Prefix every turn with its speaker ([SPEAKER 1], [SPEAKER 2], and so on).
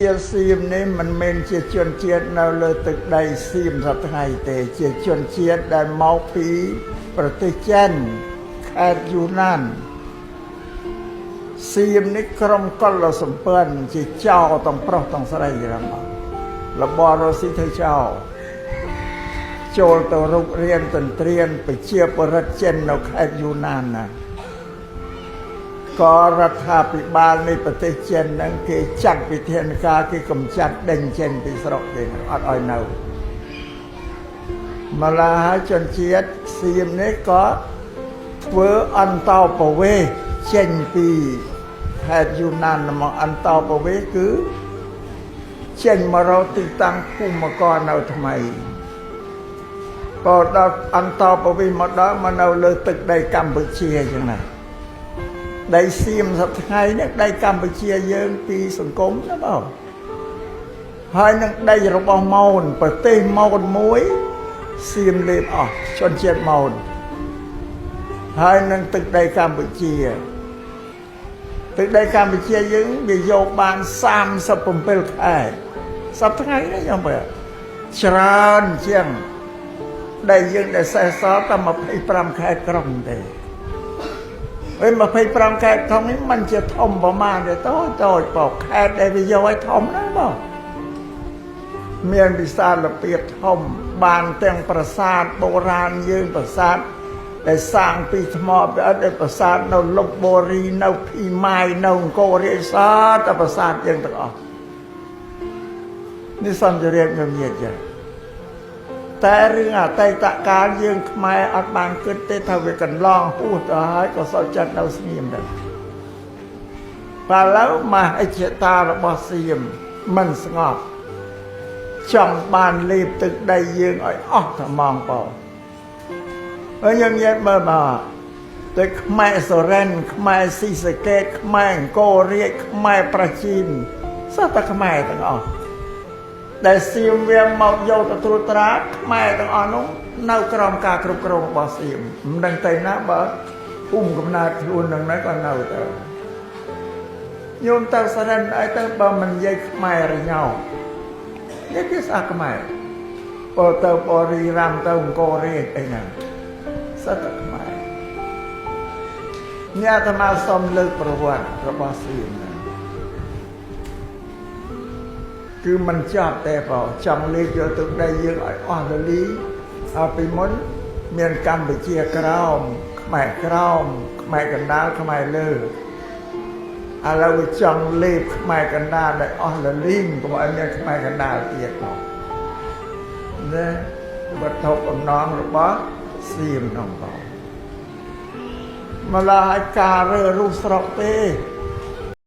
[SPEAKER 1] ជាសៀមនេះមិនមែនជាជនជាតិនៅលើទឹកដីសៀមសប្តាហ៍ទេជាជនជាតិដែលមកពីប្រទេសចិនខេត្តយូណានសៀមនេះក្រុមកុលសម្ព័ន្ធជាចៅទាំងប្រុសទាំងស្រីរបស់រស៊ីធ្វើចៅចូលទៅរុករៀនទន្ទ្រានប្រជាពលរដ្ឋចិននៅខេត្តយូណានណាក៏រដ្ឋាភិបាលនៃប្រទេសចិនហ្នឹងគេចាត់វិធានការគេកំចាត់ដេញចេញពីស្រុកគេអត់ឲ្យនៅម្ល៉េះហើយជនជាតិសៀមនេះក៏ធ្វើអន្តោប្រវេសន៍ចេញពីខេត្តយូណានមកអន្តោប្រវេសន៍គឺចេញមករកទីតាំងភូមិករនៅថ្មីក៏ដល់អន្តោប្រវេសន៍មកដល់មកនៅលើទឹកដីកម្ពុជាអញ្ចឹងណាដីសៀមសប្តាហ៍នេះដីកម្ពុជាយើងពីសង្គមណាបងហើយនឹងដីរបស់មោនប្រទេសមោនមួយសៀមលេបអស់ជនជាតិមោនហើយនឹងទឹកដីកម្ពុជាទឹកដីកម្ពុជាយើងវាយកបាន37ខែសប្តាហ៍នេះយ៉ាងបើច្រើនជាងដីយើងដែលសេសសល់តែ25ខែក្រុងទេហើយ25ខេត្តធំនេះมันជាធំប្រមាណទេតូចបោកខេត្តដែលវាយកឲ្យធំណាបងមានវិសាលភាពធំបានទាំងប្រាសាទបុរាណយើងប្រាសាទដែលសាងពីថ្មពីអត់ដែលប្រាសាទនៅលុបបូរីនៅភីម៉ាយនៅអង្គររាជសាតែប្រាសាទយើងទាំងអស់នេះសំជរៀបខ្ញុំនិយាយចាតែរឿងអតីតកាលយើងខ្មែរអត់បានគិតទេថាវាកន្លងហួសទៅហើយក៏សុខចិត្តនៅស្ងៀមដែរបើឥឡូវមហិច្ឆតារបស់សៀមមិនស្ងប់ចង់បានលេបទឹកដីយើងឲ្យអស់តែហ្មងបងហើយយើងនិយាយមើលមកទៅខ្មែរសូរ៉ែនខ្មែរស៊ីសកេតខ្មែរអង្គររាជខ្មែរប្រជានសោះតែខ្មែរទាំងអស់ដែលសៀមវាមកយកទៅត្រួតត្រាខ្មែរទាំងអស់នោះនៅក្រោមការគ្រប់គ្រងរបស់សៀមមិនដឹងទៅណាបើភូមិកំណើតខ្លួននឹងហ្នឹងក៏នៅទៅញោមទៅសរិនអីទៅបើមិននិយាយខ្មែររញោនេះភាសាខ្មែរបើទៅបរិរាមទៅអង្គររាជអីហ្នឹងសិតតែខ្មែរអ្នកអាត្មាសូមលើកប្រវត្តិរបស់សៀមគឺមិនចាប់តែបើចង់លេខយកទឹកដីយើងឲ្យអស់លលីពីមុនមានកម្ពុជាក្រោមខ្មែរក្រោមខ្មែរកណ្ដាលខ្មែរលើឥឡូវចង់លេបខ្មែរកណ្ដាលឲ្យអស់លលីកុំឲ្យមានខ្មែរកណ្ដាលទៀតមកណាវត្ថុបំណងរបស់សៀមនោះបងម្ល៉េះឲ្យការរើរុះស្រុកទេ